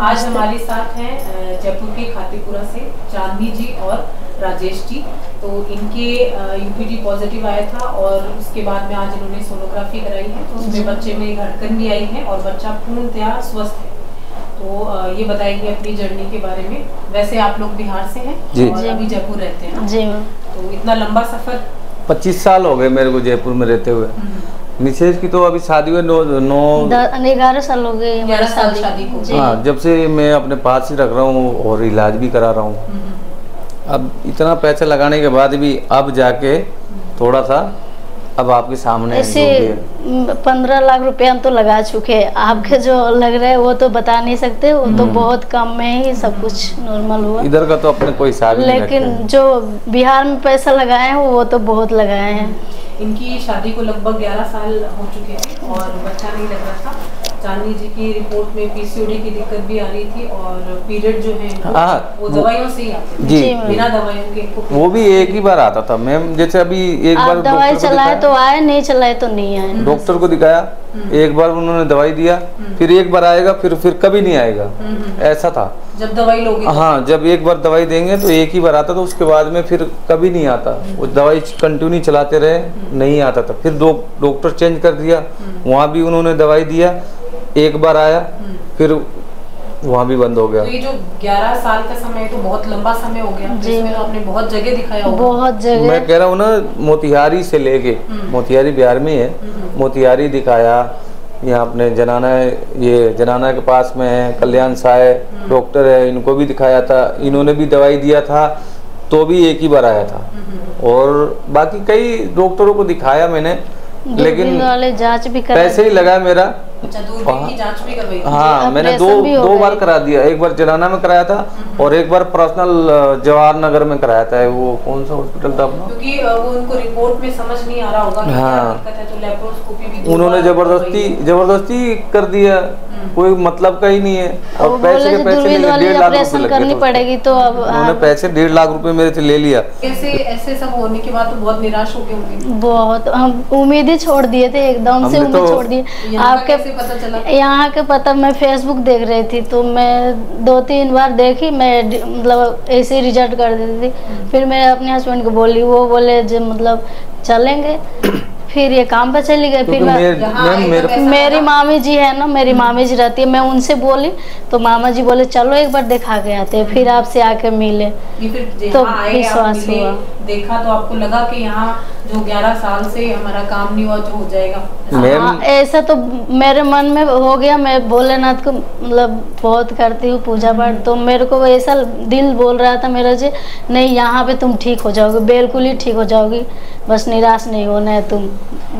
आज हमारे साथ हैं जयपुर के खातीपुरा से चांदनी जी और राजेश जी। तो इनके यूपीटी पॉजिटिव आया था और उसके बाद में आज इन्होंने सोनोग्राफी कराई है, तो उसमें बच्चे में धड़कन भी आई है और बच्चा पूर्णतया स्वस्थ है। तो ये बताएंगे अपनी जर्नी के बारे में। वैसे आप लोग बिहार से हैं और अभी जयपुर रहते हैं जी। तो इतना लंबा सफर 25 साल हो गए मेरे को जयपुर में रहते हुए। मिसेज की तो अभी शादी हुए 11 साल हो गए। 11 साल शादी को। हाँ, जब से मैं अपने पास ही रख रहा हूँ और इलाज भी करा रहा हूँ। अब इतना पैसा लगाने के बाद भी अब जाके थोड़ा सा अब आपके सामने ऐसे 15 लाख रुपए हम तो लगा चुके हैं। आपके जो लग रहा है वो तो बता नहीं सकते, वो तो बहुत कम में ही सब कुछ नॉर्मल हुआ। इधर का तो अपने कोई हिसाब नहीं, लेकिन जो बिहार में पैसा लगाए हैं वो तो बहुत लगाए हैं। इनकी शादी को लगभग 11 साल हो चुके हैं और बच्चा नहीं लग रहा था। चांदनी जी की रिपोर्ट में पीसीओडी की दिक्कत भी आ रही थी और पीरियड जो है वो दवाइयों से ही आते जी, बिना दवाइयों के। वो भी एक ही बार आता था मैम। जैसे अभी एक बार दवाई चलाए तो आए, नहीं चलाए तो नहीं आए। डॉक्टर को दिखाया, एक बार उन्होंने दवाई दिया, फिर एक बार आएगा, फिर कभी नहीं आएगा, ऐसा था। जब दवाई लोगे हाँ, जब एक बार दवाई देंगे तो एक ही बार आता था, उसके बाद में फिर कभी नहीं आता। वो दवाई कंटिन्यू चलाते रहे, नहीं आता था। फिर डॉक्टर चेंज कर दिया, वहाँ भी उन्होंने दवाई दिया, एक बार आया, फिर वहाँ भी बंद हो गया। तो ये जो 11 साल का समय है तो बहुत लंबा समय हो गया। तो इसमें आपने बहुत जगह दिखाया होगा। बहुत जगह। मैं कह रहा हूँ ना, मोतिहारी से लेके, मोतिहारी बिहार में है, मोतिहारी दिखाया, यहाँ अपने जनाना के पास में है कल्याण साय डॉक्टर है, इनको भी दिखाया था। इन्होंने भी दवाई दिया था तो भी एक ही बार आया था। और बाकी कई डॉक्टरों को दिखाया मैंने, लेकिन जांच भी पैसे ही लगा मेरा। अच्छा, दूरबीन की जांच भी करवाई? हाँ, मैंने दो बार करा दिया। एक बार जनाना में कराया था और एक बार पर्सनल जवाहर नगर में कराया था। वो कौन सा हॉस्पिटल था अपना? क्योंकि वो उनको रिपोर्ट में समझ नहीं आ रहा होगा कि क्या दिक्कत है, तो लेप्रोस्कोपी भी उन्होंने जबरदस्ती कर दिया, कोई मतलब का ही नहीं है। और पैसे के पैसे 1.5 लाख रुपए करनी पड़ेगी, तो अब उन्होंने पैसे 1.5 लाख रुपए मेरे से ले लिया। ऐसे सब होने के बाद तो बहुत निराश हो गए होंगे। बहुत, हम उम्मीद ही छोड़ दिए थे, एकदम से उम्मीद छोड़ दी। आपके पता चला? यहाँ के पता, मैं फेसबुक देख रही थी तो मैं 2-3 बार देखी, मैं मतलब ऐसे ही रिजल्ट कर देती थी। फिर मैं अपने हस्बैंड को बोली, वो बोले जो मतलब चलेंगे, फिर ये काम पे चली गई। फिर मेरी मामी जी है ना, मेरी मामी जी रहती है, मैं उनसे बोली तो मामा जी बोले चलो एक बार दिखा के आते, फिर आपसे आके मिले तो विश्वास हुआ। देखा तो आपको लगा कि यहाँ जो 11 साल से हमारा काम नहीं हुआ जो हो जाएगा? हाँ, ऐसा तो मेरे मन में हो गया। मैं भोलेनाथ को मतलब बहुत करती हूँ पूजा पाठ, तो मेरे को ऐसा दिल बोल रहा था मेरा जी, नहीं यहाँ पे तुम ठीक हो जाओगे, बिल्कुल ही ठीक हो जाओगी, बस निराश नहीं होना है तुम।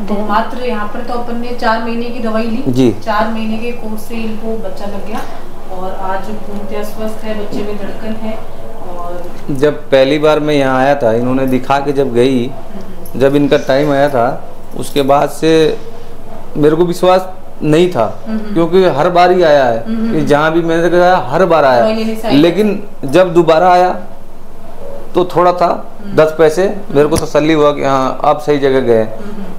तो मात्र यहाँ पर तो अपन ने 4 महीने की दवाई ली जी। 4 महीने के कोर्स से इनको बच्चा लग गया और आज पूर्णतः स्वस्थ है, बच्चे में धड़कन है। और जब पहली बार मैं यहाँ आया था, इन्होंने दिखा के जब गई, जब इनका टाइम आया था, उसके बाद से मेरे को विश्वास नहीं था, क्योंकि हर बार ही आया है कि जहाँ भी मैंने गया हर बार आया। लेकिन जब दोबारा आया तो थोड़ा था 10 पैसे मेरे को तसल्ली हुआ कि हाँ आप सही जगह गए।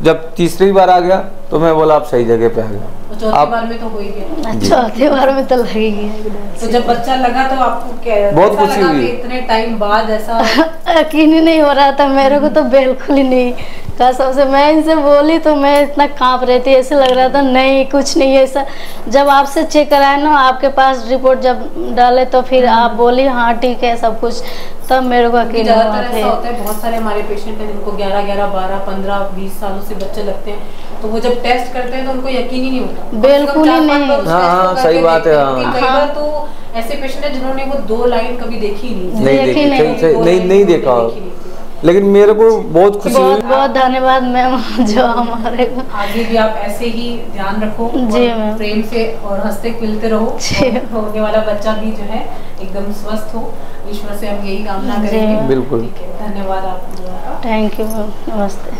जब तीसरी बार आ गया तो मैं बोला आप सही जगह पे आ गया। चौथी बार में तो हो ही गया। चौथी बार में तो लगेगी। तो जब बच्चा लगा तो आपको क्या बहुत खुशी हुई? इतने टाइम बाद ऐसा यकीन ही नहीं हो रहा था मेरे को, तो बिल्कुल ही नहीं। कसम से मैं इनसे बोली तो मैं इतना कांप रही थी, ऐसे लग रहा था नहीं कुछ नहीं ऐसा। जब आपसे चेक कराए ना, आपके पास रिपोर्ट जब डाले तो फिर आप बोली हाँ ठीक है सब कुछ, तब मेरे को यकीन हुआ। ऐसा होता है, बहुत सारे हमारे पेशेंट हैं जिनको 11, 12, 15, 20 सालों से बच्चे लगते हैं, तो वो जब टेस्ट करते हैं तो उनको यकीन ही नहीं होता, बिल्कुल ही नहीं। हाँ सही बात है। कई बार तो ऐसे पेशेंट है जिन्होंने वो 2 लाइन कभी देखी ही नहीं देखा, लेकिन मेरे को बहुत खुशी हुई। बहुत धन्यवाद मैम, जो हमारे को आगे भी आप ऐसे ही ध्यान रखो जी मैम, प्रेम से और हंसते खेलते रहो, होने वाला बच्चा भी जो है एकदम स्वस्थ हो। ईश्वर से हम यही कामना करेंगे। बिल्कुल, धन्यवाद आप लोगों का। थैंक यू मैम, नमस्ते।